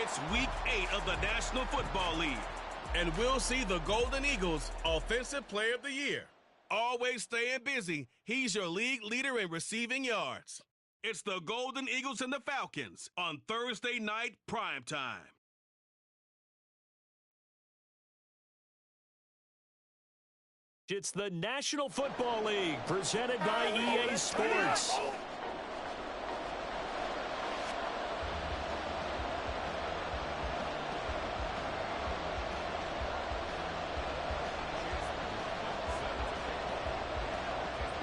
It's Week 8 of the National Football League, and we'll see the Golden Eagles Offensive Player of the Year. Always staying busy, he's your league leader in receiving yards. It's the Golden Eagles and the Falcons on Thursday night primetime. It's the National Football League presented by EA Sports.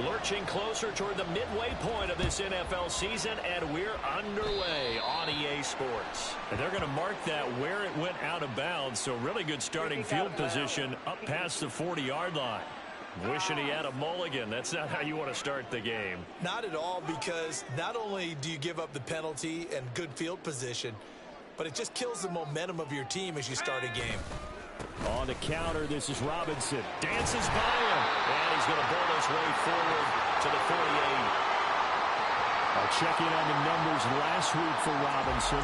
Lurching closer toward the midway point of this NFL season, and we're underway on EA Sports. And they're going to mark that where it went out of bounds, so really good starting field position up past the 40-yard line. Wishing he had a mulligan. That's not how you want to start the game. Not at all, because not only do you give up the penalty and good field position, but it just kills the momentum of your team as you start a game. On the counter, this is Robinson. Dances by him. And he's going to bowl his way forward to the 48. I'll check in on the numbers last week for Robinson.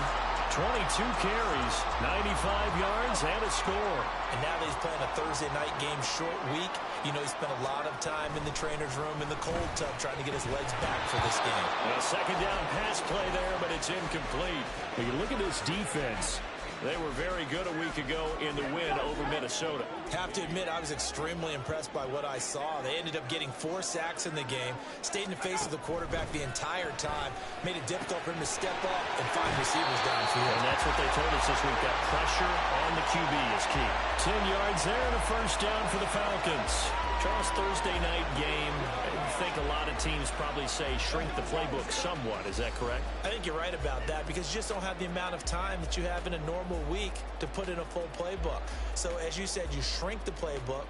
22 carries, 95 yards, and a score. And now that he's playing a Thursday night game short week, you know he spent a lot of time in the trainer's room in the cold tub trying to get his legs back for this game. A second down pass play there, but it's incomplete. When you look at this defense, they were very good a week ago in the win over Minnesota. Have to admit, I was extremely impressed by what I saw. They ended up getting 4 sacks in the game, stayed in the face of the quarterback the entire time, made it difficult for him to step up and find receivers downfield. And that's what they told us this week. That pressure on the QB is key. 10 yards there and a first down for the Falcons. Charles, Thursday night game, I think a lot of teams probably say shrink the playbook somewhat. Is that correct? I think you're right about that, because you just don't have the amount of time that you have in a normal week to put in a full playbook. So as you said, you shrink the playbook,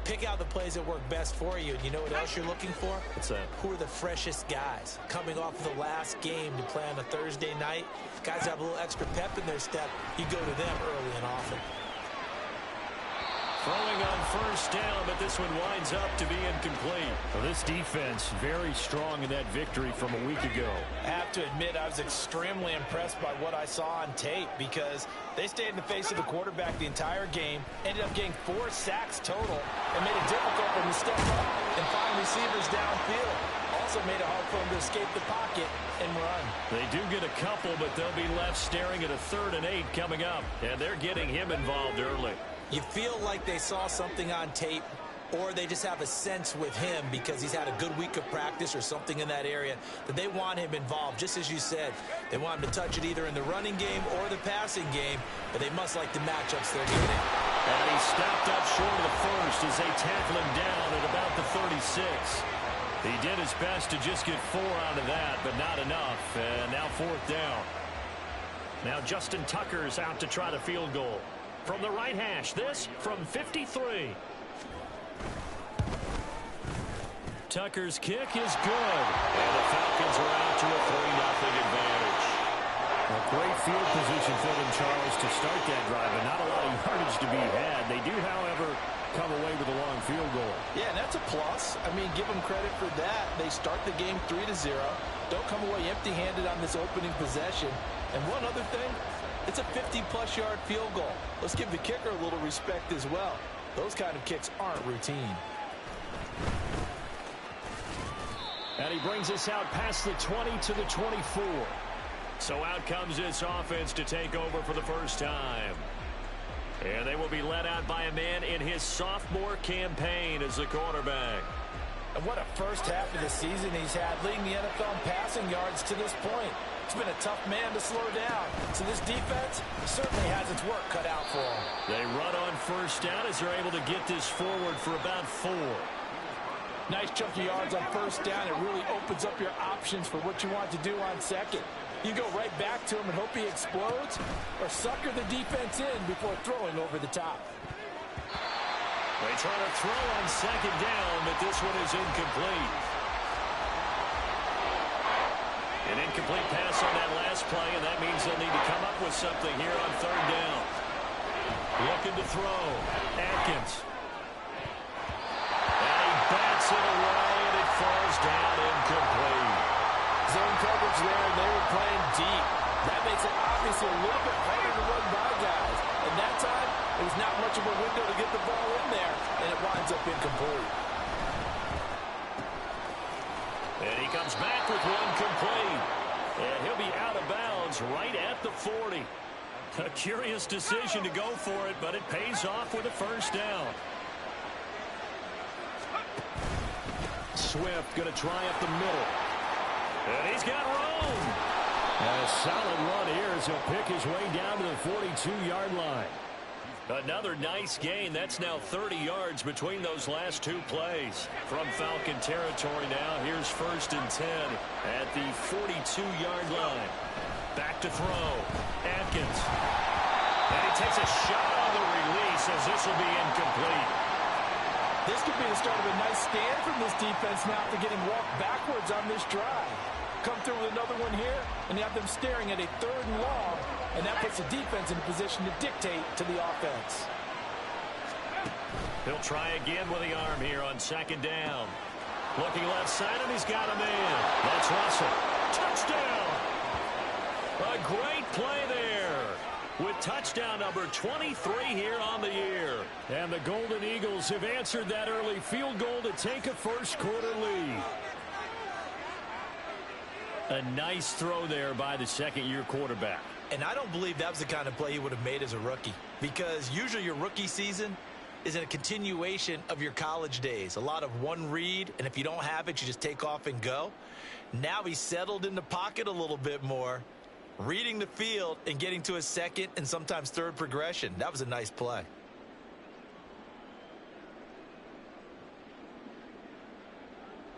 pick out the plays that work best for you. And you know what else you're looking for? What's that? Who are the freshest guys coming off of the last game to play on a Thursday night? Guys have a little extra pep in their step. You go to them early and often. Throwing on first down, but this one winds up to be incomplete. Well, this defense very strong in that victory from a week ago. I have to admit, I was extremely impressed by what I saw on tape, because they stayed in the face of the quarterback the entire game, ended up getting 4 sacks total, and made it difficult for him to step up and find receivers downfield. Also made it hard for him to escape the pocket and run. They do get a couple, but they'll be left staring at a 3rd and 8 coming up, and they're getting him involved early. You feel like they saw something on tape, or they just have a sense with him because he's had a good week of practice or something in that area that they want him involved. Just as you said, they want him to touch it either in the running game or the passing game, but they must like the matchups they're getting. And he stepped up short of the first as they tackle him down at about the 36. He did his best to just get 4 out of that, but not enough. And now 4th down. Now Justin Tucker's out to try the field goal. From the right hash, this from 53. Tucker's kick is good. And the Falcons are out to a 3-0 advantage. A great field position for them, Charles, to start that drive, but not a lot of yardage to be had. They do, however, come away with a long field goal. Yeah, and that's a plus. I mean, give them credit for that. They start the game 3-0. Don't come away empty-handed on this opening possession. And one other thing, it's a 50-plus yard field goal. Let's give the kicker a little respect as well. Those kind of kicks aren't routine. And he brings us out past the 20 to the 24. So out comes this offense to take over for the first time. And they will be led out by a man in his sophomore campaign as the quarterback. And what a first half of the season he's had, leading the NFL in passing yards to this point. It's been a tough man to slow down. So this defense certainly has its work cut out for him. They run on first down as they're able to get this forward for about 4. Nice chunk of yards on first down. It really opens up your options for what you want to do on second. You go right back to him and hope he explodes, or sucker the defense in before throwing over the top. They try to throw on second down, but this one is incomplete. An incomplete pass on that last play, and that means they'll need to come up with something here on 3rd down. Looking to throw. Atkins. And he bats it away, and it falls down incomplete. Zone coverage there, and they were playing deep. That That makes it obviously a little bit harder to run by guys. And that time, it was not much of a window to get the ball in there, and it winds up incomplete. And he comes back with one complete. And he'll be out of bounds right at the 40. A curious decision to go for it, but it pays off with a first down. Swift going to try up the middle. And he's got room. A solid run here as he'll pick his way down to the 42-yard line. Another nice gain. That's now 30 yards between those last two plays. From Falcon territory now, here's 1st and 10 at the 42-yard line. Back to throw. Atkins. And he takes a shot on the release as this will be incomplete. This could be the start of a nice stand from this defense now after getting walked backwards on this drive. Come through with another one here, and you have them staring at a 3rd and long, and that puts the defense in a position to dictate to the offense. He'll try again with the arm here on 2nd down. Looking left side, and he's got him in. That's Russell. Touchdown! A great play there with touchdown number 23 here on the year. And the Golden Eagles have answered that early field goal to take a first-quarter lead. A nice throw there by the second-year quarterback. And I don't believe that was the kind of play he would have made as a rookie, because usually your rookie season is a continuation of your college days. A lot of one read, and if you don't have it, you just take off and go. Now he's settled in the pocket a little bit more, reading the field and getting to a second and sometimes third progression. That was a nice play.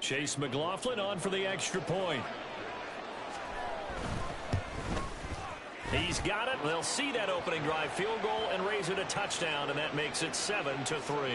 Chase McLaughlin on for the extra point. He's got it. They'll see that opening drive field goal and raise it a touchdown, and that makes it 7-3.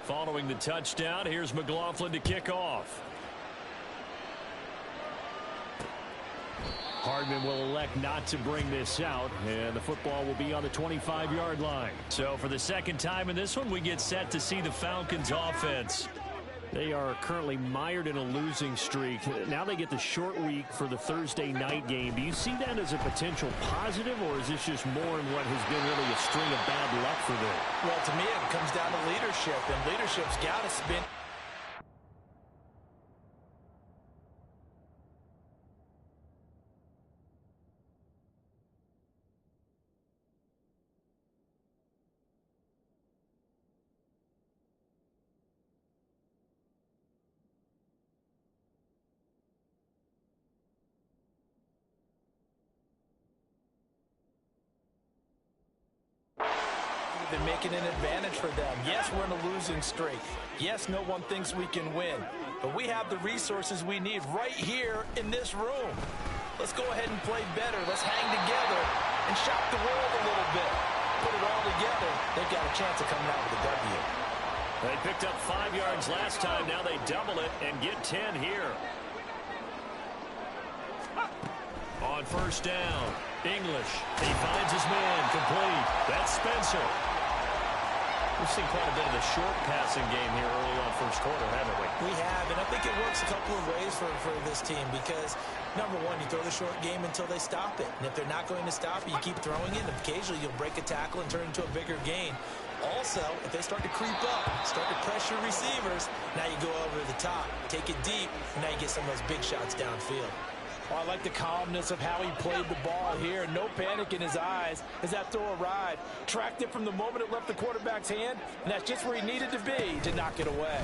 Following the touchdown, here's McLaughlin to kick off. Hardman will elect not to bring this out, and the football will be on the 25-yard line. So for the second time in this one, we get set to see the Falcons offense. They are currently mired in a losing streak. Now they get the short week for the Thursday night game. Do you see that as a potential positive, or is this just more in what has been really a string of bad luck for them? Well, to me, it comes down to leadership, and leadership's got to spin. Been making an advantage for them. Yes, we're in a losing streak. Yes, no one thinks we can win, but we have the resources we need right here in this room. Let's go ahead and play better. Let's hang together and shock the world a little bit. Put it all together. They've got a chance of coming out with a W. They picked up 5 yards last time. Now they double it and get 10 here. On first down, English. He finds his man complete. That's Spencer. We've seen quite a bit of the short passing game here early on first quarter, haven't we? We have, and I think it works a couple of ways for this team because, number one, you throw the short game until they stop it. And if they're not going to stop it, you keep throwing it, and occasionally you'll break a tackle and turn it into a bigger gain. Also, if they start to creep up, start to pressure receivers, now you go over the top, take it deep, and now you get some of those big shots downfield. Well, I like the calmness of how he played the ball here. No panic in his eyes as that throw arrived. Tracked it from the moment it left the quarterback's hand, and that's just where he needed to be to knock it away.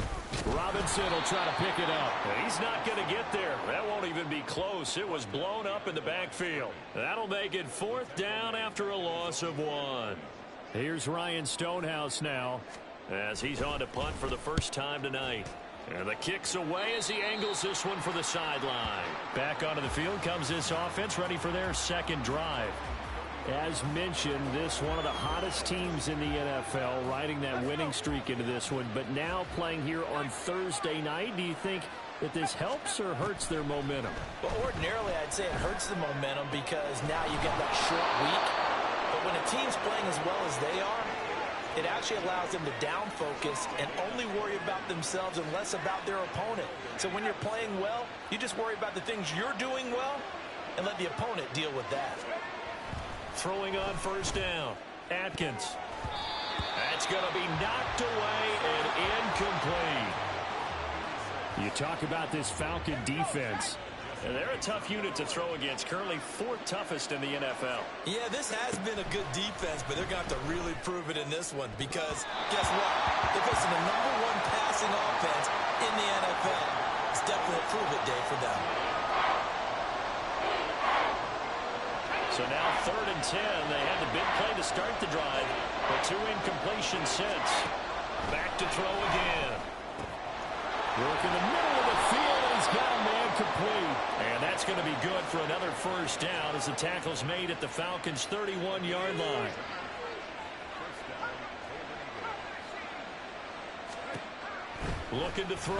Robinson will try to pick it up. He's not going to get there. That won't even be close. It was blown up in the backfield. That'll make it 4th down after a loss of 1. Here's Ryan Stonehouse now. as he's on to punt for the first time tonight. And the kick's away as he angles this one for the sideline. Back onto the field comes this offense, ready for their second drive. As mentioned, this one of the hottest teams in the NFL, riding that winning streak into this one, but now playing here on Thursday night. Do you think that this helps or hurts their momentum? Well, ordinarily, I'd say it hurts the momentum because now you get that short week. But when a team's playing as well as they are, it actually allows them to down focus and only worry about themselves and less about their opponent. So when you're playing well, you just worry about the things you're doing well and let the opponent deal with that. Throwing on first down, Atkins. That's going to be knocked away and incomplete. You talk about this Falcon defense. And they're a tough unit to throw against, currently 4th toughest in the NFL. Yeah, this has been a good defense, but they're going to have to really prove it in this one because, guess what? They're facing the #1 passing offense in the NFL. It's definitely a prove-it day for them. So now 3rd and 10. They had the big play to start the drive, but 2 incompletions since. Back to throw again. Work in the middle of the field, and he's got a man complete. And that's going to be good for another first down as the tackle's made at the Falcons' 31-yard line. Looking to throw.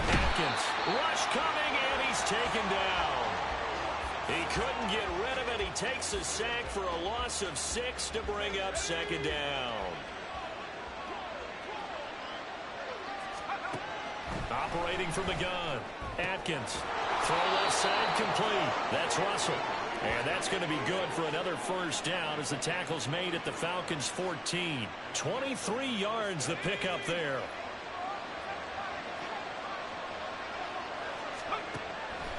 Atkins. Rush coming, and he's taken down. He couldn't get rid of it. He takes a sack for a loss of 6 to bring up 2nd down. Operating from the gun. Atkins. Throw left side complete. That's Russell. And that's going to be good for another first down as the tackle's made at the Falcons' 14. 23 yards the pickup there.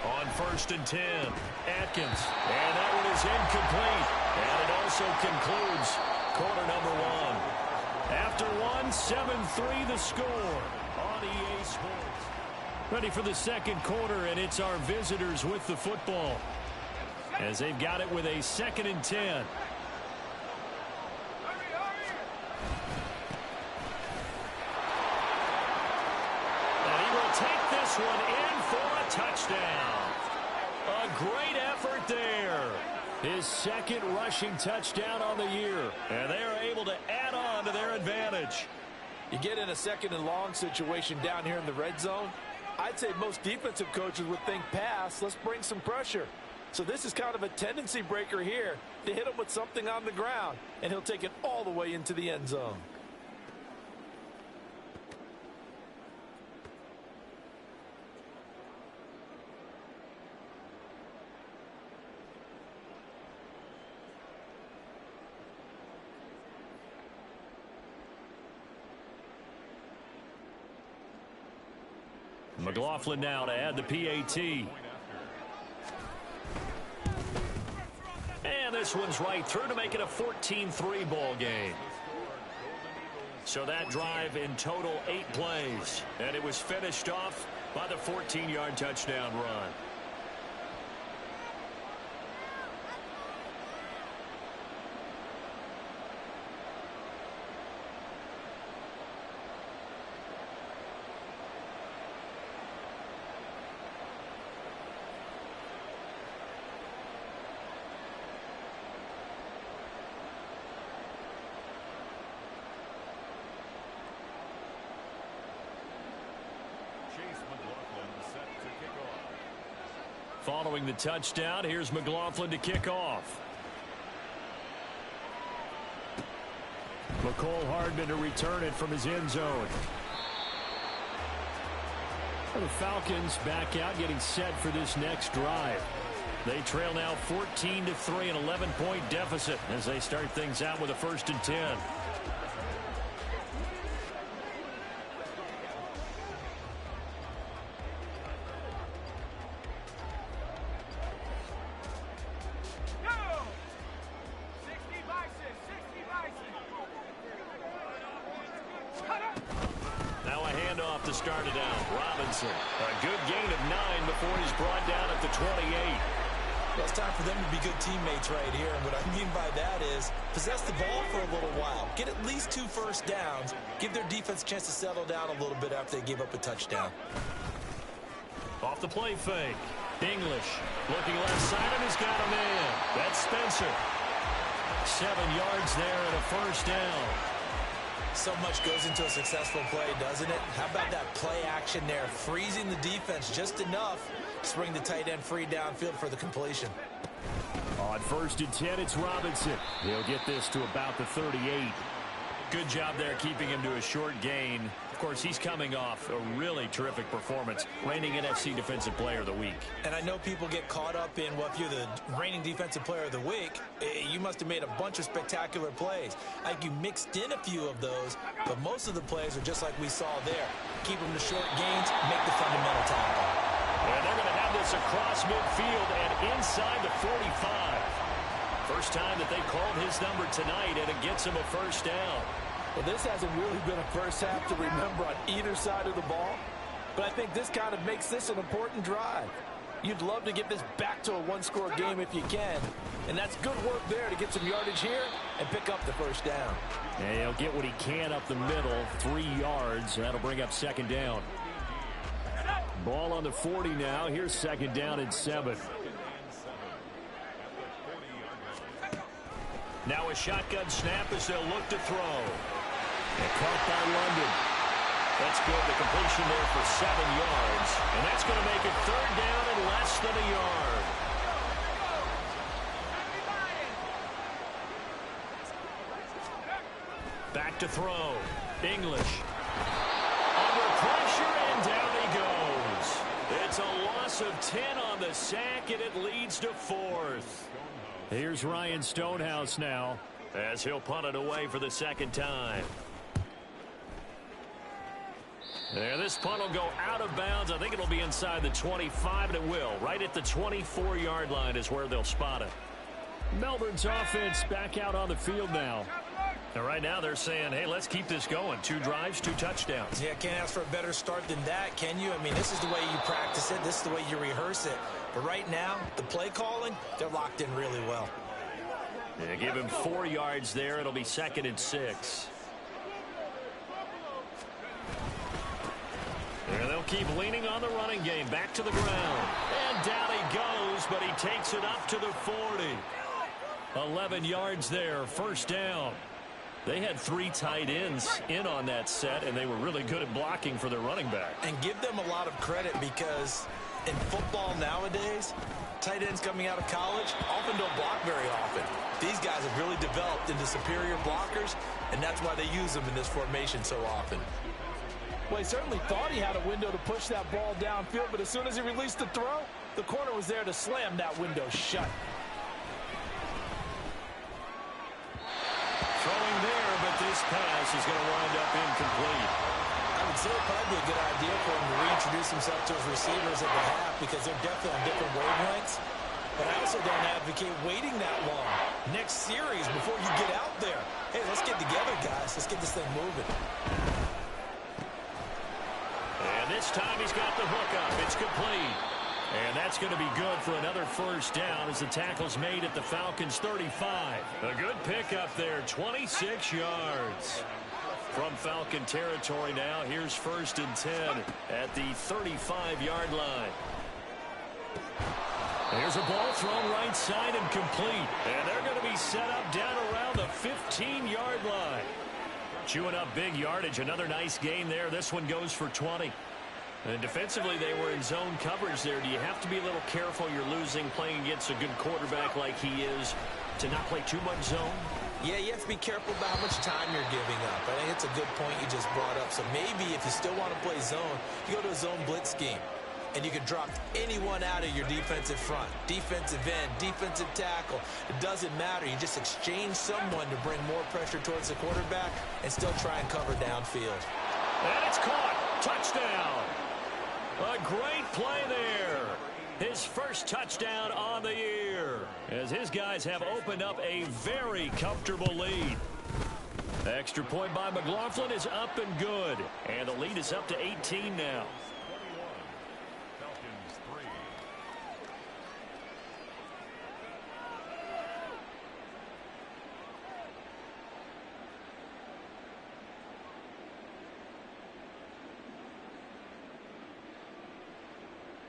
On 1st and 10, Atkins. And that one is incomplete. And it also concludes quarter number 1. After 1, 7-3 the score on EA Sports. Ready for the second quarter, and it's our visitors with the football as they've got it with a 2nd and 10. And he will take this one in for a touchdown. A great effort there. His 2nd rushing touchdown on the year, and they are able to add on to their advantage. You get in a 2nd and long situation down here in the red zone, I'd say most defensive coaches would think pass, let's bring some pressure. So this is kind of a tendency breaker here to hit him with something on the ground, and he'll take it all the way into the end zone. McLaughlin now to add the PAT. And this one's right through to make it a 14-3 ball game. So that drive in total 8 plays. And it was finished off by the 14-yard touchdown run. Following the touchdown, here's McLaughlin to kick off. McCole Hardman to return it from his end zone. The Falcons back out, getting set for this next drive. They trail now 14-3, an 11-point deficit as they start things out with a 1st and 10. To start it out, Robinson. A good gain of 9 before he's brought down at the 28. Well, it's time for them to be good teammates right here. And what I mean by that is possess the ball for a little while. Get at least 2 first downs. Give their defense a chance to settle down a little bit after they give up a touchdown. Off the play fake. English looking left side, and he's got a man. That's Spencer. 7 yards there and a first down. So much goes into a successful play, doesn't it? How about that play action there? Freezing the defense just enough to bring the tight end free downfield for the completion. On 1st and 10, it's Robinson. He'll get this to about the 38. Good job there keeping him to a short gain. Of course, he's coming off a really terrific performance, reigning NFC Defensive Player of the Week. And I know people get caught up in, well, if you're the reigning Defensive Player of the Week, you must have made a bunch of spectacular plays. Like you mixed in a few of those, but most of the plays are just like we saw there. Keep them to short gains, make the fundamental tackle. And they're going to have this across midfield and inside the 45. First time that they called his number tonight, and it gets him a first down. Well, this hasn't really been a first half to remember on either side of the ball, but I think this kind of makes this an important drive. You'd love to get this back to a one-score game if you can, and that's good work there to get some yardage here and pick up the first down. And he'll get what he can up the middle, 3 yards. That'll bring up second down. Ball on the 40 now. Here's second down and 7. Now a shotgun snap as they'll look to throw. And caught by London. That's good. The completion there for 7 yards. And that's going to make it third down and less than a yard. Back to throw. English. Under pressure, and down he goes. It's a loss of 10 on the sack, and it leads to 4th. Here's Ryan Stonehouse now, as he'll punt it away for the second time. And this punt will go out of bounds. I think it'll be inside the 25, and it will. Right at the 24-yard line is where they'll spot it. Melbourne's offense back out on the field now. And right now they're saying, hey, let's keep this going. 2 drives, 2 touchdowns. Yeah, can't ask for a better start than that, can you? I mean, this is the way you practice it. This is the way you rehearse it. But right now, the play calling, they're locked in really well. Yeah, give him 4 yards there. It'll be 2nd and 6. And they'll keep leaning on the running game. Back to the ground. And down he goes, but he takes it up to the 40. 11 yards there, first down. They had 3 tight ends in on that set, and they were really good at blocking for their running back. And give them a lot of credit because in football nowadays, tight ends coming out of college often don't block very often. These guys have really developed into superior blockers, and that's why they use them in this formation so often. Well, he certainly thought he had a window to push that ball downfield, but as soon as he released the throw, the corner was there to slam that window shut. Throwing there, but this pass is going to wind up incomplete. I would say it'd probably be a good idea for him to reintroduce himself to his receivers at the half because they're definitely on different wavelengths. But I also don't advocate waiting that long. Next series, before you get out there, hey, let's get together, guys. Let's get this thing moving. And this time he's got the hook up. It's complete. And that's going to be good for another first down as the tackle's made at the Falcons' 35. A good pickup there, 26 yards. From Falcon territory now, here's 1st and 10 at the 35-yard line. There's a ball thrown right side and complete. And they're going to be set up down around the 15-yard line. Chewing up big yardage. Another nice gain there. This one goes for 20. And defensively, they were in zone coverage there. Do you have to be a little careful? You're losing, playing against a good quarterback like he is, to not play too much zone? Yeah, you have to be careful about how much time you're giving up. I think it's a good point you just brought up. So maybe if you still want to play zone, you go to a zone blitz scheme. And you can drop anyone out of your defensive front. Defensive end, defensive tackle. It doesn't matter. You just exchange someone to bring more pressure towards the quarterback and still try and cover downfield. And it's caught. Touchdown. A great play there. His first touchdown on the year, as his guys have opened up a very comfortable lead. Extra point by McLaughlin is up and good. And the lead is up to 18 now.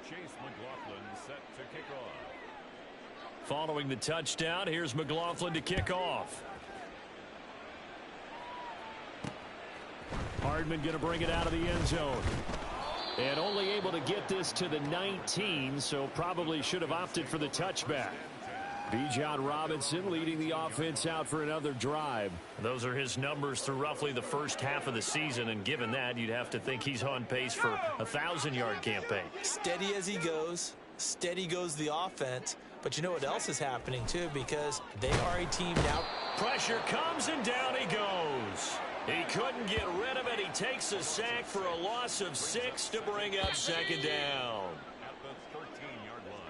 Chase McLaughlin set to kick off. Following the touchdown, here's McLaughlin to kick off. Hardman going to bring it out of the end zone. And only able to get this to the 19, so probably should have opted for the touchback. Bijan Robinson leading the offense out for another drive. Those are his numbers through roughly the first half of the season, and given that, you'd have to think he's on pace for a 1,000-yard campaign. Steady as he goes, steady goes the offense. But you know what else is happening, too, because they are a team now. Pressure comes, and down he goes. He couldn't get rid of it. He takes a sack for a loss of 6 to bring up second down. At the 13-yard line.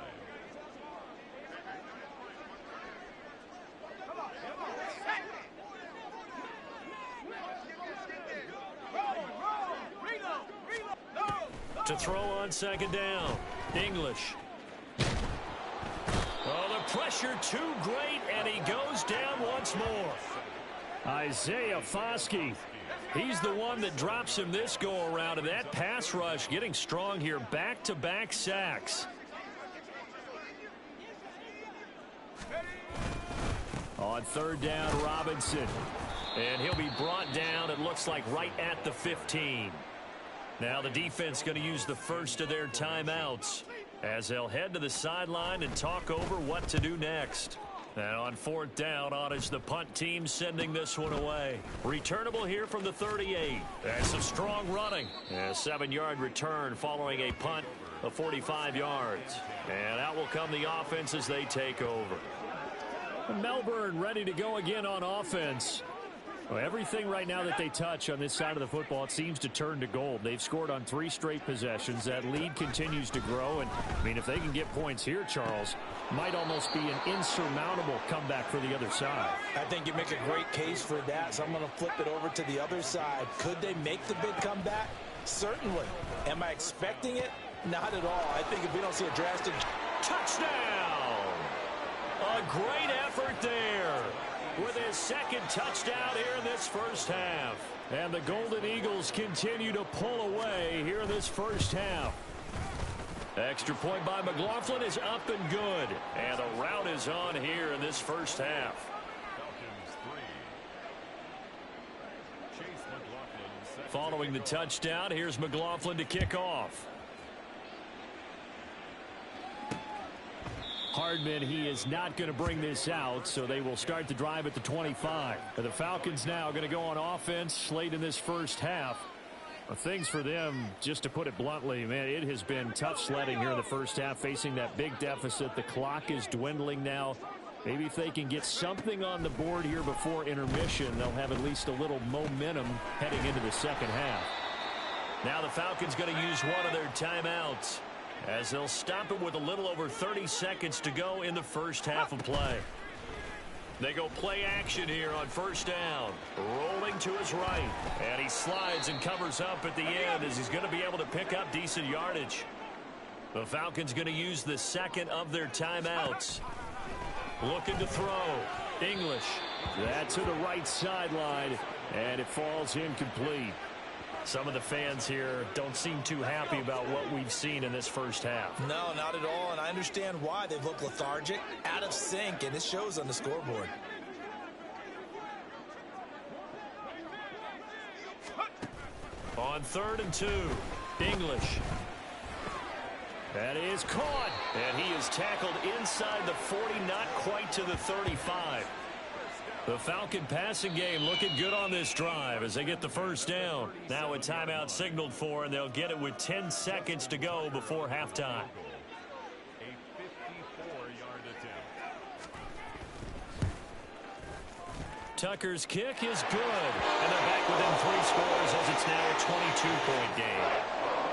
To throw on second down. English. Oh, the pressure too great, and he goes down once more. Isaiah Foskey. He's the one that drops him this go-around, and that pass rush getting strong here. Back-to-back sacks. On third down, Robinson. And he'll be brought down, it looks like, right at the 15. Now the defense going to use the first of their timeouts as they'll head to the sideline and talk over what to do next. Now on fourth down, on is the punt team sending this one away. Returnable here from the 38. That's some strong running. A 7-yard return following a punt of 45 yards. And out will come the offense as they take over. Melbourne ready to go again on offense. Well, everything right now that they touch on this side of the football, it seems to turn to gold. They've scored on 3 straight possessions. That lead continues to grow. And, I mean, if they can get points here, Charles, might almost be an insurmountable comeback for the other side. I think you make a great case for that, so I'm going to flip it over to the other side. Could they make the big comeback? Certainly. Am I expecting it? Not at all. I think if we don't see a drastic touchdown, a great effort there with his second touchdown here in this first half. And the Golden Eagles continue to pull away here in this first half. Extra point by McLaughlin is up and good. And the route is on here in this first half. Falcons 3. Chase McLaughlin set. Following the touchdown, here's McLaughlin to kick off. Hardman, he is not going to bring this out, so they will start the drive at the 25. The Falcons now going to go on offense late in this first half. Things for them, just to put it bluntly, man, it has been tough sledding here in the first half, facing that big deficit. The clock is dwindling now. Maybe if they can get something on the board here before intermission, they'll have at least a little momentum heading into the second half. Now the Falcons going to use one of their timeouts, as they'll stop it with a little over 30 seconds to go in the first half of play. They go play action here on first down. Rolling to his right. And he slides and covers up at the end as he's going to be able to pick up decent yardage. The Falcons going to use the second of their timeouts. Looking to throw. English. That to the right sideline. And it falls incomplete. Some of the fans here don't seem too happy about what we've seen in this first half. No, not at all, and I understand why. They look lethargic, out of sync, and it shows on the scoreboard. On 3rd and 2, English. That is caught, and he is tackled inside the 40, not quite to the 35. The Falcon passing game looking good on this drive as they get the first down. Now a timeout signaled for, and they'll get it with 10 seconds to go before halftime. A 54-yard attempt. Tucker's kick is good, and they're back within 3 scores as it's now a 22-point game.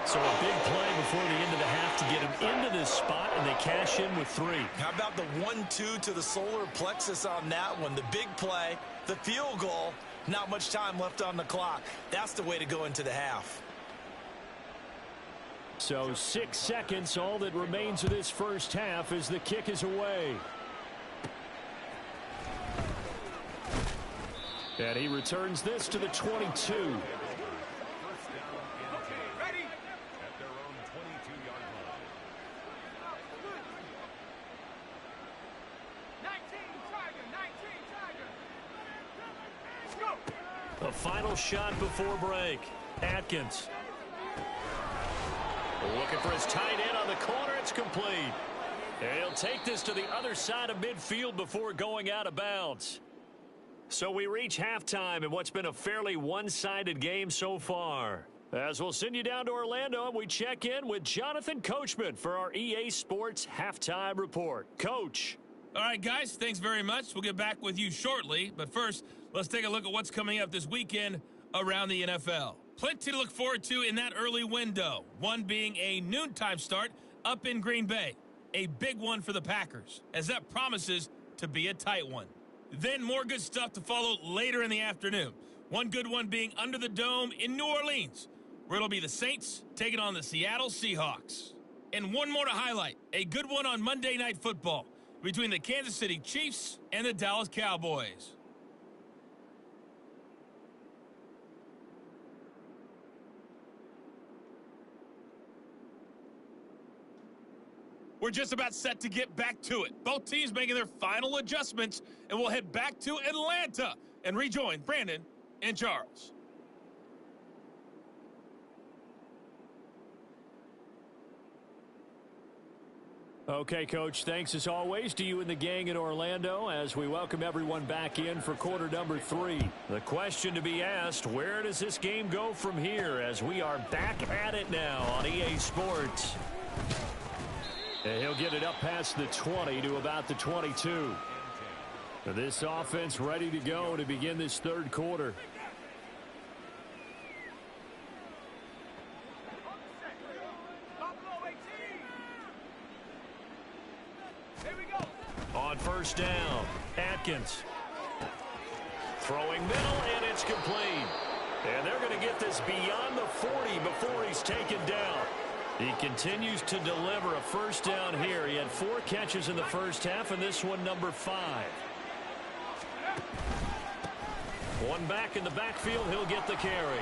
So a big play before the end of the half to get him into this spot, and they cash in with 3. How about the 1-2 to the solar plexus on that one? The big play, the field goal, not much time left on the clock. That's the way to go into the half. So 6 seconds, all that remains of this first half as the kick is away. And he returns this to the 22. A final shot before break. Atkins. Looking for his tight end on the corner. It's complete. And he'll take this to the other side of midfield before going out of bounds. So we reach halftime in what's been a fairly one-sided game so far. As we'll send you down to Orlando, and we check in with Jonathan Coachman for our EA Sports Halftime Report. Coach. All right, guys, thanks very much. We'll get back with you shortly. But first, let's take a look at what's coming up this weekend around the NFL. Plenty to look forward to in that early window. One being a noontime start up in Green Bay. A big one for the Packers, as that promises to be a tight one. Then more good stuff to follow later in the afternoon. One good one being under the dome in New Orleans, where it'll be the Saints taking on the Seattle Seahawks. And one more to highlight, a good one on Monday Night Football between the Kansas City Chiefs and the Dallas Cowboys. We're just about set to get back to it. Both teams making their final adjustments, and we'll head back to Atlanta and rejoin Brandon and Charles. Okay, Coach, thanks as always to you and the gang in Orlando as we welcome everyone back in for quarter number 3. The question to be asked, where does this game go from here as we are back at it now on EA Sports? And he'll get it up past the 20 to about the 22. This offense ready to go to begin this third quarter. On first down, Atkins. Throwing middle, and it's complete. And they're going to get this beyond the 40 before he's taken down. He continues to deliver a first down here. He had 4 catches in the first half, and this one number 5. One back in the backfield, he'll get the carry.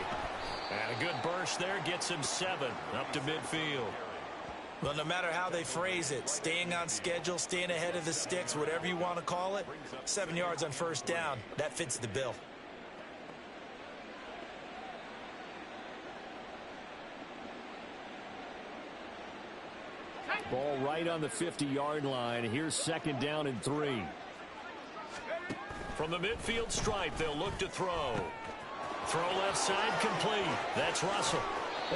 And a good burst there gets him 7 up to midfield. Well, no matter how they phrase it, staying on schedule, staying ahead of the sticks, whatever you want to call it, 7 yards on first down, that fits the bill. Ball right on the 50-yard line. Here's second down and 3. From the midfield stripe, they'll look to throw. Throw left side complete. That's Russell.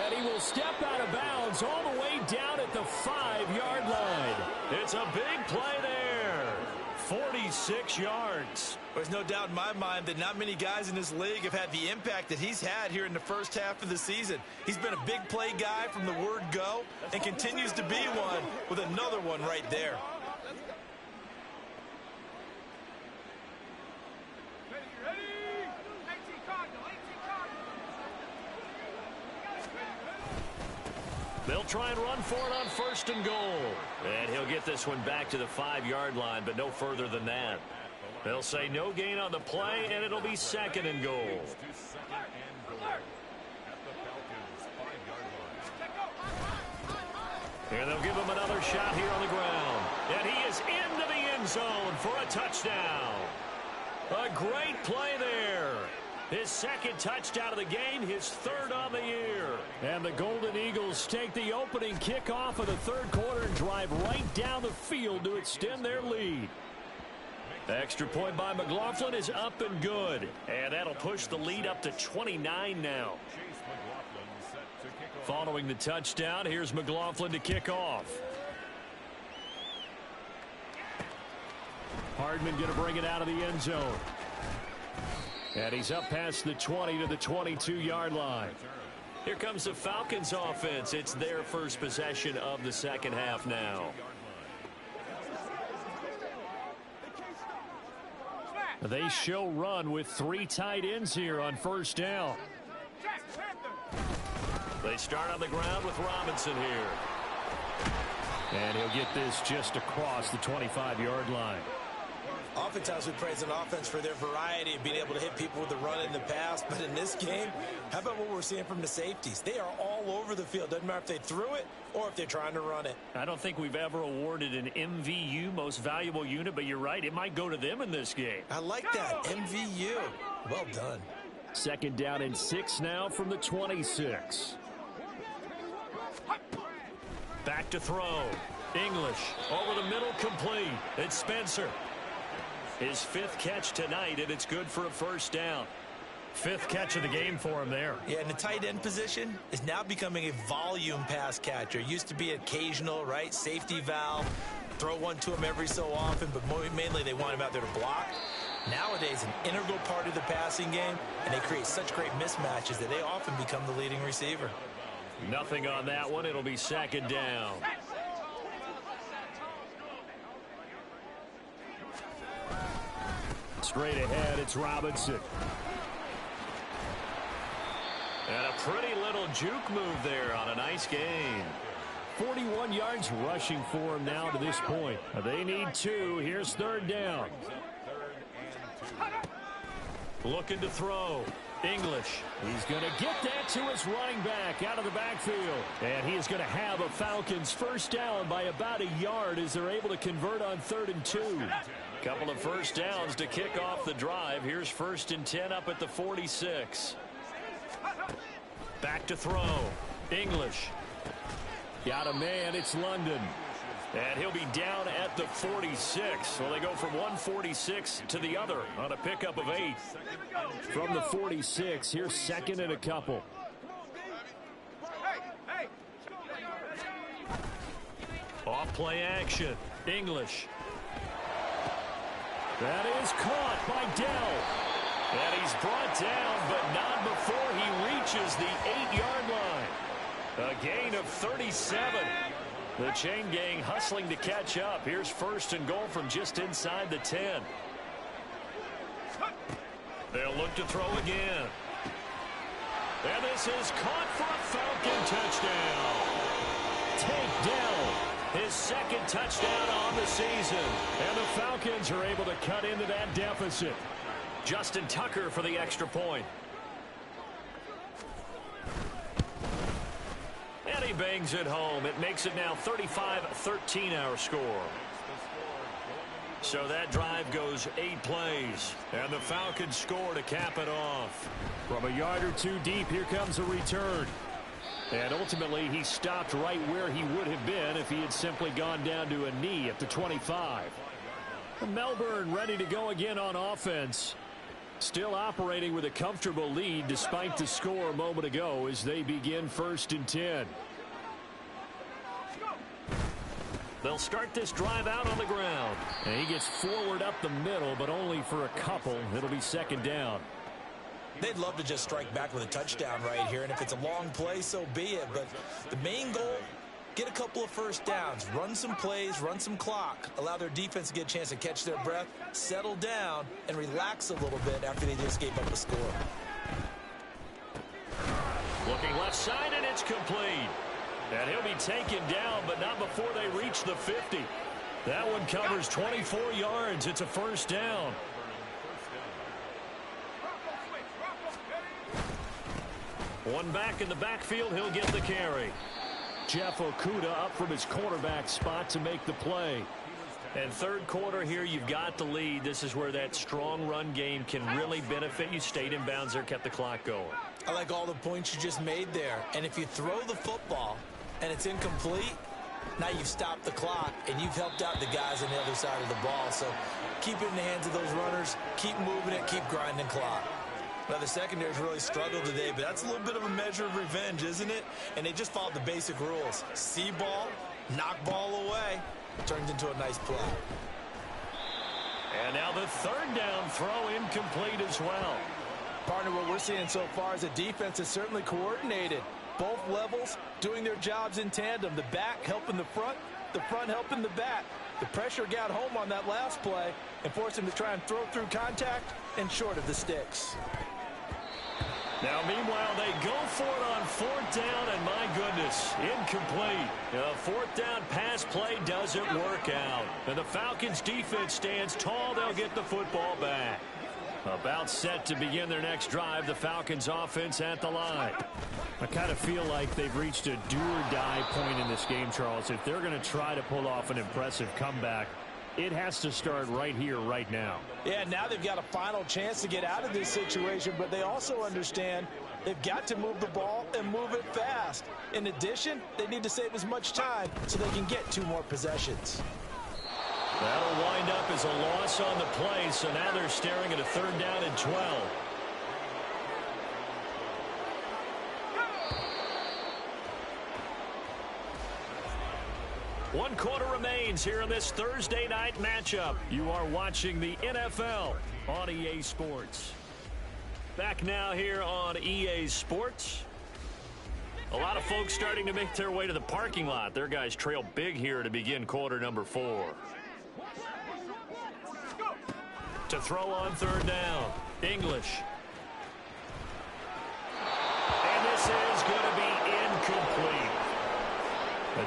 And he will step out of bounds all the way down at the 5-yard line. It's a big play there. 46 yards. There's no doubt in my mind that not many guys in this league have had the impact that he's had here in the first half of the season. He's been a big play guy from the word go and continues to be one with another one right there. They'll try and run for it on first and goal. And he'll get this one back to the 5-yard line, but no further than that. They'll say no gain on the play, and it'll be second and goal. And they'll give him another shot here on the ground. And he is into the end zone for a touchdown. A great play there. His second touchdown of the game, his third on the year. And the Golden Eagles take the opening kickoff of the third quarter and drive right down the field to extend their lead. Extra point by McLaughlin is up and good. And that'll push the lead up to 29 now. Following the touchdown, here's McLaughlin to kick off. Hardman going to bring it out of the end zone. And he's up past the 20 to the 22-yard line. Here comes the Falcons offense. It's their first possession of the second half now. They show run with 3 tight ends here on first down. They start on the ground with Robinson here. And he'll get this just across the 25-yard line. Oftentimes we praise an offense for their variety of being able to hit people with the run in the pass. But in this game, how about what we're seeing from the safeties? They are all over the field. Doesn't matter if they threw it or if they're trying to run it. I don't think we've ever awarded an MVU, most valuable unit, but you're right. It might go to them in this game. I like that. MVU. Well done. Second down and 6 now from the 26. Back to throw. English over the middle, complete. It's Spencer. His 5th catch tonight, and it's good for a first down. 5th catch of the game for him there. Yeah, and the tight end position is now becoming a volume pass catcher. Used to be occasional, right? Safety valve. Throw one to him every so often, but mainly they want him out there to block. Nowadays, an integral part of the passing game, and they create such great mismatches that they often become the leading receiver. Nothing on that one. It'll be second down. Straight ahead, it's Robinson. And a pretty little juke move there on a nice gain. 41 yards rushing for him now to this point. They need 2. Here's third down. Looking to throw. English. He's going to get that to his running back out of the backfield. And he is going to have a Falcons first down by about a yard as they're able to convert on 3rd and 2. Couple of first downs to kick off the drive. Here's 1st and 10 up at the 46. Back to throw. English. Got a man. It's London. And he'll be down at the 46. So they go from 146 to the other on a pickup of 8. From the 46, here's 2nd and a couple. Off play action. English. That is caught by Dell. And he's brought down, but not before he reaches the 8-yard line. A gain of 37. The chain gang hustling to catch up. Here's 1st and goal from just inside the 10. They'll look to throw again. And this is caught for a Falcon touchdown. Tank Dell, his 2nd touchdown on the season. And the Falcons are able to cut into that deficit. Justin Tucker for the extra point. And he bangs it home. It makes it now 35-13 our score. So that drive goes 8 plays. And the Falcons score to cap it off. From a yard or 2 deep, here comes a return. And ultimately, he stopped right where he would have been if he had simply gone down to a knee at the 25. Melbourne ready to go again on offense. Still operating with a comfortable lead despite the score a moment ago as they begin 1st and 10. They'll start this drive out on the ground. And he gets forward up the middle, but only for a couple. It'll be 2nd down. They'd love to just strike back with a touchdown right here, and if it's a long play, so be it. But the main goal, get a couple of first downs, run some plays, run some clock, allow their defense to get a chance to catch their breath, settle down, and relax a little bit after they just gave up a score. Looking left side, and it's complete. And he'll be taken down, but not before they reach the 50. That one covers 24 yards. It's a first down. One back in the backfield, he'll get the carry. Jeff Okudah up from his cornerback spot to make the play. And 3rd quarter here, you've got the lead. This is where that strong run game can really benefit you. Stayed in bounds there, kept the clock going. I like all the points you just made there. And if you throw the football and it's incomplete, now you've stopped the clock and you've helped out the guys on the other side of the ball. So keep it in the hands of those runners. Keep moving it. Keep grinding clock. Now, the secondary's really struggled today, but that's a little bit of a measure of revenge, isn't it? And they just followed the basic rules. See ball, knock ball away, turned into a nice play. And now the 3rd down throw incomplete as well. Partner, what we're seeing so far is the defense is certainly coordinated. Both levels doing their jobs in tandem. The back helping the front helping the back. The pressure got home on that last play and forced him to try and throw through contact and short of the sticks. Now, meanwhile, they go for it on 4th down, and my goodness, incomplete. A 4th down pass play doesn't work out. And the Falcons' defense stands tall. They'll get the football back. About set to begin their next drive, the Falcons' offense at the line. I kind of feel like they've reached a do-or-die point in this game, Charles. If they're going to try to pull off an impressive comeback, it has to start right here, right now. Yeah, now they've got a final chance to get out of this situation, but they also understand they've got to move the ball and move it fast. In addition, they need to save as much time so they can get 2 more possessions. That'll wind up as a loss on the play, so now they're staring at a 3rd down and 12. One quarter remains here in this Thursday night matchup. You are watching the NFL on EA Sports. Back now here on EA Sports. A lot of folks starting to make their way to the parking lot. Their guys trail big here to begin quarter number 4. To throw on 3rd down. English. And this is going to be incomplete.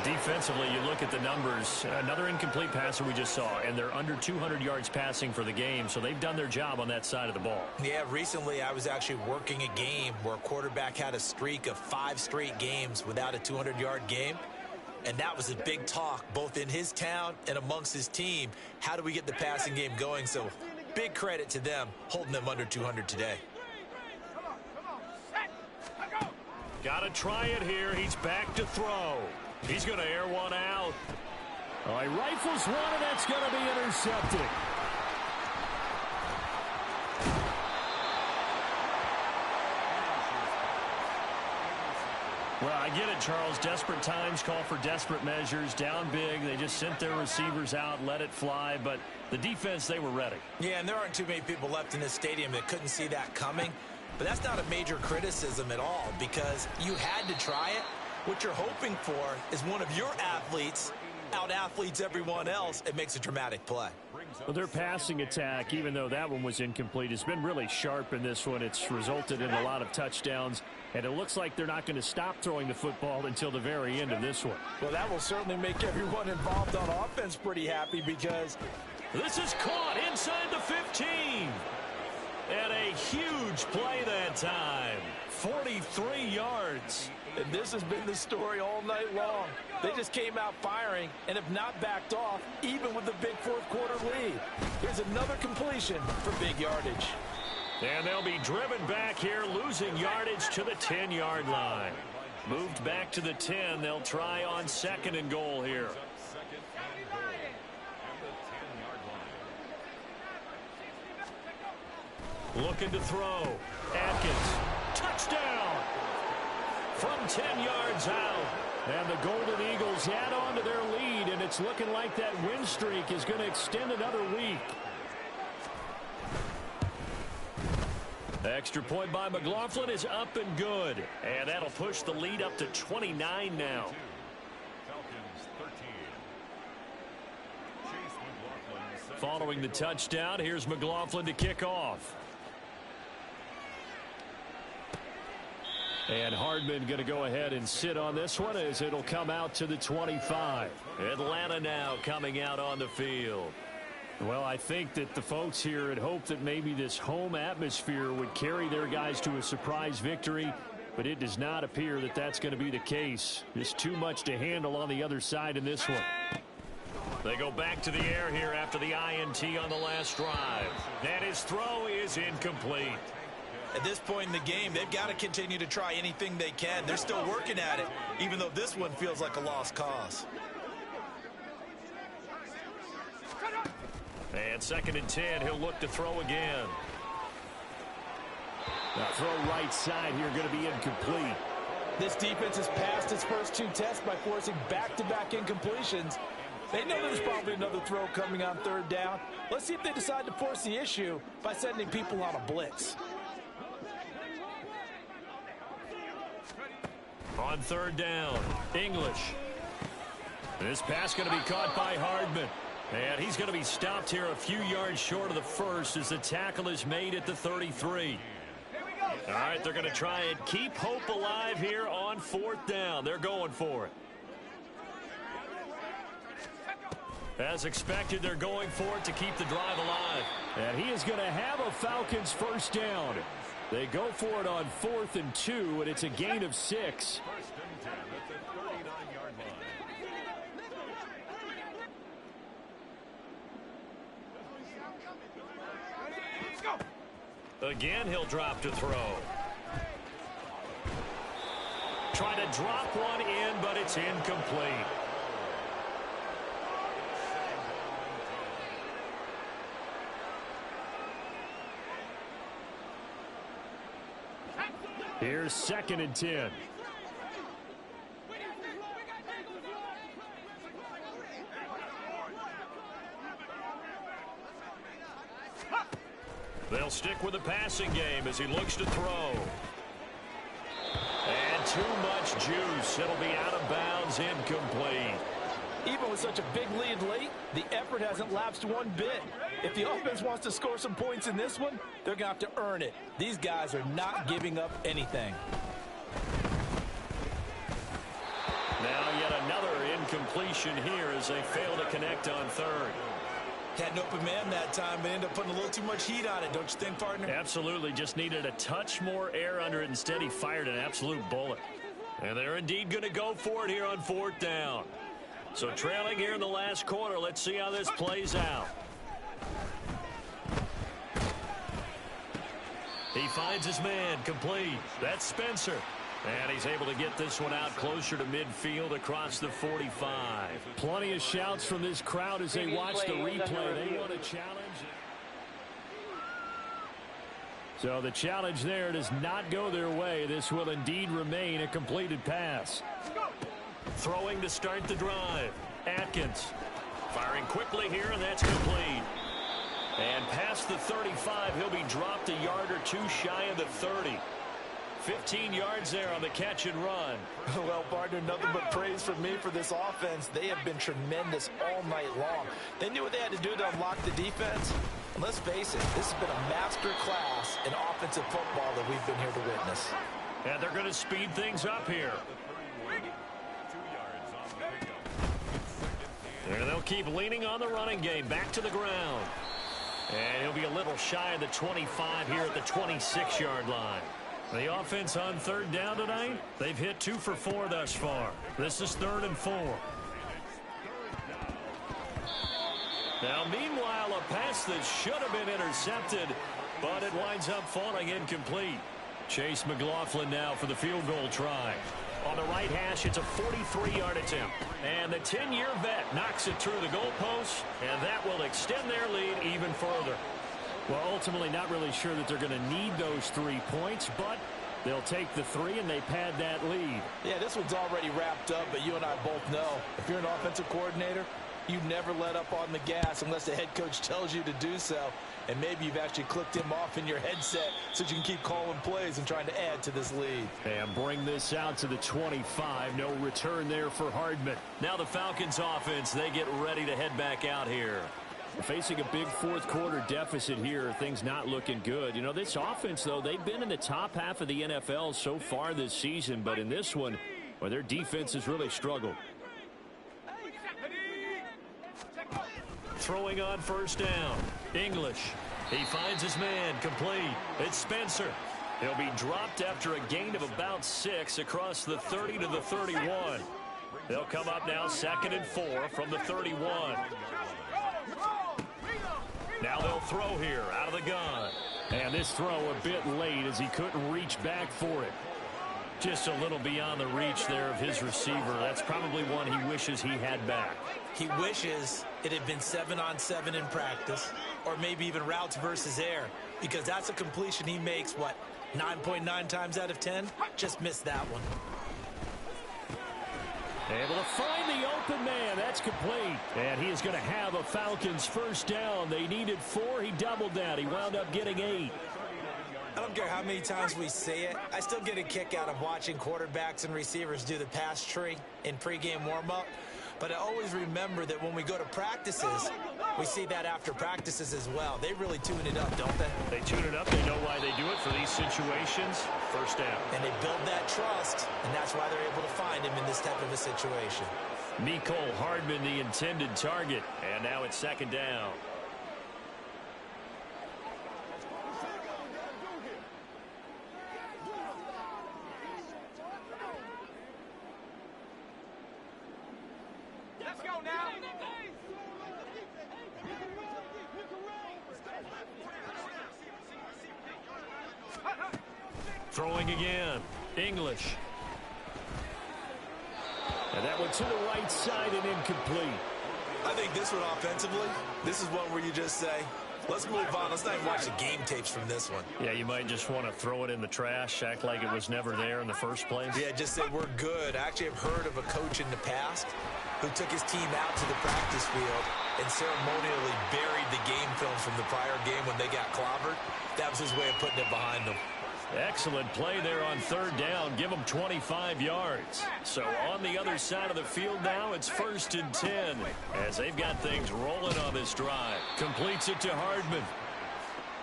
Defensively, you look at the numbers. Another incomplete passer we just saw, and they're under 200 yards passing for the game, so they've done their job on that side of the ball. Yeah, recently I was actually working a game where a quarterback had a streak of 5 straight games without a 200-yard game, and that was a big talk both in his town and amongst his team. How do we get the passing game going? So big credit to them holding them under 200 today. Got to try it here. He's back to throw. He's going to air one out. He rifles one, and that's going to be intercepted. Well, I get it, Charles. Desperate times call for desperate measures. Down big. They just sent their receivers out, let it fly. But the defense, they were ready. Yeah, and there aren't too many people left in this stadium that couldn't see that coming. But that's not a major criticism at all because you had to try it. What you're hoping for is one of your athletes out-athletes everyone else. It makes a dramatic play. Well, their passing attack, even though that one was incomplete, has been really sharp in this one. It's resulted in a lot of touchdowns, and it looks like they're not going to stop throwing the football until the very end of this one. Well, that will certainly make everyone involved on offense pretty happy because this is caught inside the 15. And a huge play that time. 43 yards. And this has been the story all night long. They just came out firing and have not backed off, even with the big 4th quarter lead. Here's another completion for big yardage. And they'll be driven back here, losing yardage to the 10-yard line. Moved back to the 10. They'll try on 2nd and goal here. Looking to throw. Atkins. Touchdown! From 10 yards out. And the Golden Eagles add on to their lead, and it's looking like that win streak is going to extend another week. Extra point by McLaughlin is up and good. And that'll push the lead up to 29 now. Following the touchdown, here's McLaughlin to kick off. And Hardman going to go ahead and sit on this one as it'll come out to the 25. Atlanta now coming out on the field. Well, I think that the folks here had hoped that maybe this home atmosphere would carry their guys to a surprise victory, but it does not appear that that's going to be the case. Just too much to handle on the other side in this one. They go back to the air here after the INT on the last drive. And his throw is incomplete. At this point in the game, they've got to continue to try anything they can. They're still working at it, even though this one feels like a lost cause. And 2nd and 10, he'll look to throw again. The throw right side here going to be incomplete. This defense has passed its first 2 tests by forcing back-to-back incompletions. They know there's probably another throw coming on 3rd down. Let's see if they decide to force the issue by sending people on a blitz. On 3rd down, English. This pass going to be caught by Hardman. And he's going to be stopped here a few yards short of the first as the tackle is made at the 33. All right, they're going to try and keep hope alive here on 4th down. They're going for it. As expected, they're going for it to keep the drive alive. And he is going to have a Falcons 1st down. They go for it on 4th and 2, and it's a gain of 6. Again, he'll drop to throw. Trying to drop one in, but it's incomplete. Here's 2nd and 10. They'll stick with the passing game as he looks to throw. And too much juice. It'll be out of bounds, incomplete. Even with such a big lead late, the effort hasn't lapsed one bit. If the offense wants to score some points in this one, they're going to have to earn it. These guys are not giving up anything. Now yet another incompletion here as they fail to connect on 3rd. Had an open man that time, but ended up putting a little too much heat on it, don't you think, partner? Absolutely. Just needed a touch more air under it. Instead, he fired an absolute bullet. And they're indeed going to go for it here on 4th down. So trailing here in the last quarter. Let's see how this plays out. He finds his man complete. That's Spencer. And he's able to get this one out closer to midfield across the 45. Plenty of shouts from this crowd as they watch the replay. They want a challenge. So the challenge there does not go their way. This will indeed remain a completed pass. Throwing to start the drive. Atkins firing quickly here, and that's complete. And past the 35, he'll be dropped a yard or two shy of the 30. 15 yards there on the catch and run. Well, partner, nothing but praise from me for this offense. They have been tremendous all night long. They knew what they had to do to unlock the defense. And let's face it, this has been a master class in offensive football that we've been here to witness. And they're going to speed things up here. And they'll keep leaning on the running game. Back to the ground. And he'll be a little shy of the 25 here at the 26-yard line. The offense on 3rd down tonight, they've hit 2 for 4 thus far. This is 3rd and 4. Now, meanwhile, a pass that should have been intercepted, but it winds up falling incomplete. Chase McLaughlin now for the field goal try. On the right hash, it's a 43-yard attempt. And the 10-year vet knocks it through the goalpost, and that will extend their lead even further. Well, ultimately not really sure that they're going to need those 3 points, but they'll take the 3 and they pad that lead. Yeah, this one's already wrapped up, but you and I both know if you're an offensive coordinator, you never let up on the gas unless the head coach tells you to do so. And maybe you've actually clicked him off in your headset so you can keep calling plays and trying to add to this lead. And bring this out to the 25. No return there for Hardman. Now the Falcons offense, they get ready to head back out here. Facing a big 4th quarter deficit here, things not looking good. You know, this offense, though, they've been in the top half of the NFL so far this season, but in this one, well, their defense has really struggled. Throwing on 1st down. English. He finds his man complete. It's Spencer. He'll be dropped after a gain of about 6 across the 30 to the 31. They'll come up now 2nd and 4 from the 31. Now they'll throw here out of the gun. And this throw a bit late as he couldn't reach back for it. Just a little beyond the reach there of his receiver. That's probably one he wishes he had back. He wishes it had been 7-on-7 in practice, or maybe even routes versus air, because that's a completion he makes, 9.9 times out of 10? Just missed that one. Able to find the open man. That's complete. And he is going to have a Falcons 1st down. They needed 4. He doubled that. He wound up getting 8. I don't care how many times we say it. I still get a kick out of watching quarterbacks and receivers do the pass tree in pregame warm-up. But I always remember that when we go to practices, we see that after practices as well. They really tune it up, don't they? They tune it up. They know why they do it for these situations. 1st down. And they build that trust, and that's why they're able to find him in this type of a situation. Mecole Hardman, the intended target. And now it's 2nd down. Let's go now. Throwing again. English. And that one to the right side and incomplete. I think this one offensively, this is one where you just say, let's move on. Let's not even watch the game tapes from this one. Yeah, you might just want to throw it in the trash, act like it was never there in the first place. Yeah, just say we're good. I actually have heard of a coach in the past who took his team out to the practice field and ceremonially buried the game film from the prior game when they got clobbered. That was his way of putting it behind them. Excellent play there on third down. Give them 25 yards. So on the other side of the field now, it's 1st and 10 as they've got things rolling on this drive. Completes it to Hardman.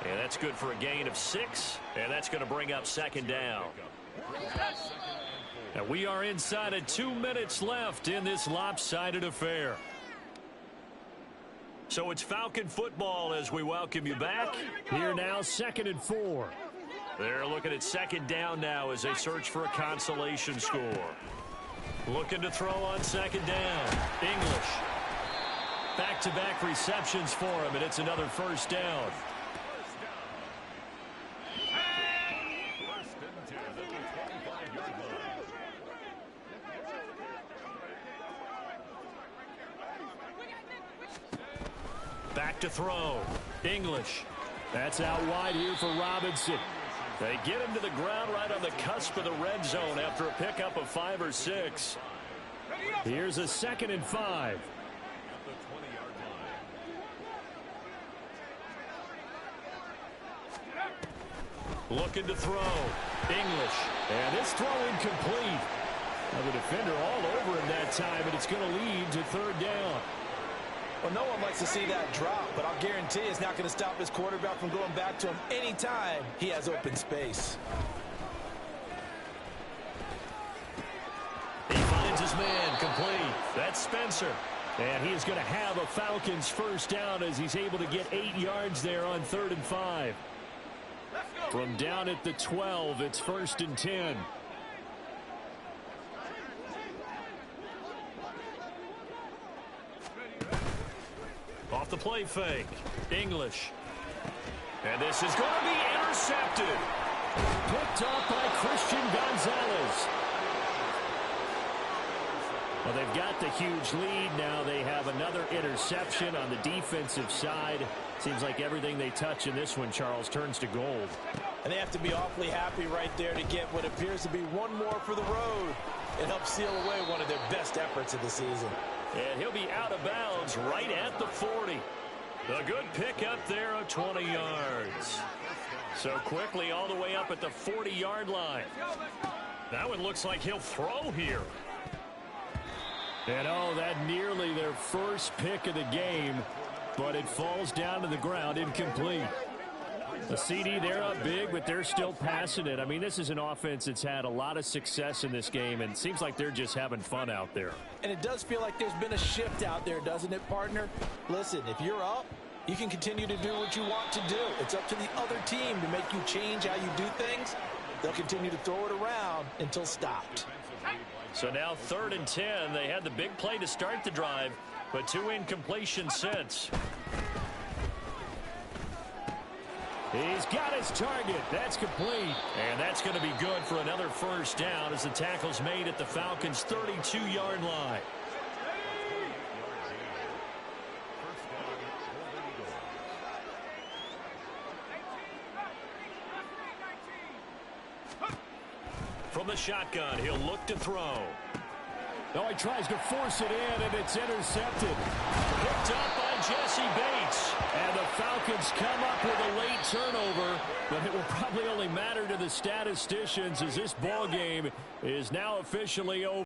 And that's good for a gain of 6, and that's going to bring up 2nd down. Now we are inside of 2 minutes left in this lopsided affair. So it's Falcon football as we welcome you back. Here now, 2nd and 4. They're looking at 2nd down now as they search for a consolation score. Looking to throw on 2nd down. English. Back-to-back receptions for him, and it's another 1st down. Back to throw. English. That's out wide here for Robinson. They get him to the ground right on the cusp of the red zone after a pickup of 5 or 6. Here's a 2nd and 5. Looking to throw. English. And this throw incomplete. Now the defender all over him that time, and it's going to lead to 3rd down. Well, no one likes to see that drop, but I'll guarantee it's not going to stop his quarterback from going back to him anytime he has open space. He finds his man complete. That's Spencer. And he is going to have a Falcons 1st down as he's able to get 8 yards there on 3rd and 5. From down at the 12, it's 1st and 10. Off the play fake. English. And this is going to be intercepted. Picked up by Christian Gonzalez. Well, they've got the huge lead. Now they have another interception on the defensive side. Seems like everything they touch in this one, Charles, turns to gold. And they have to be awfully happy right there to get what appears to be one more for the road. It helps seal away one of their best efforts of the season. And he'll be out of bounds right at the 40. A good pickup there of 20 yards. So quickly all the way up at the 40-yard line. That one looks like he'll throw here. And oh, that nearly their first pick of the game, but it falls down to the ground incomplete. The CD, they're up big, but they're still passing it. I mean, this is an offense that's had a lot of success in this game, and it seems like they're just having fun out there. And it does feel like there's been a shift out there, doesn't it, partner? Listen, if you're up, you can continue to do what you want to do. It's up to the other team to make you change how you do things. They'll continue to throw it around until stopped. So now 3rd and 10. They had the big play to start the drive, but 2 incompletions since. He's got his target. That's complete. And that's going to be good for another 1st down as the tackle's made at the Falcons' 32-yard line. From the shotgun, he'll look to throw. Oh, he tries to force it in, and it's intercepted. Picked up by Jesse Bates. And the Falcons come up with a late turnover, but it will probably only matter to the statisticians as this ball game is now officially over.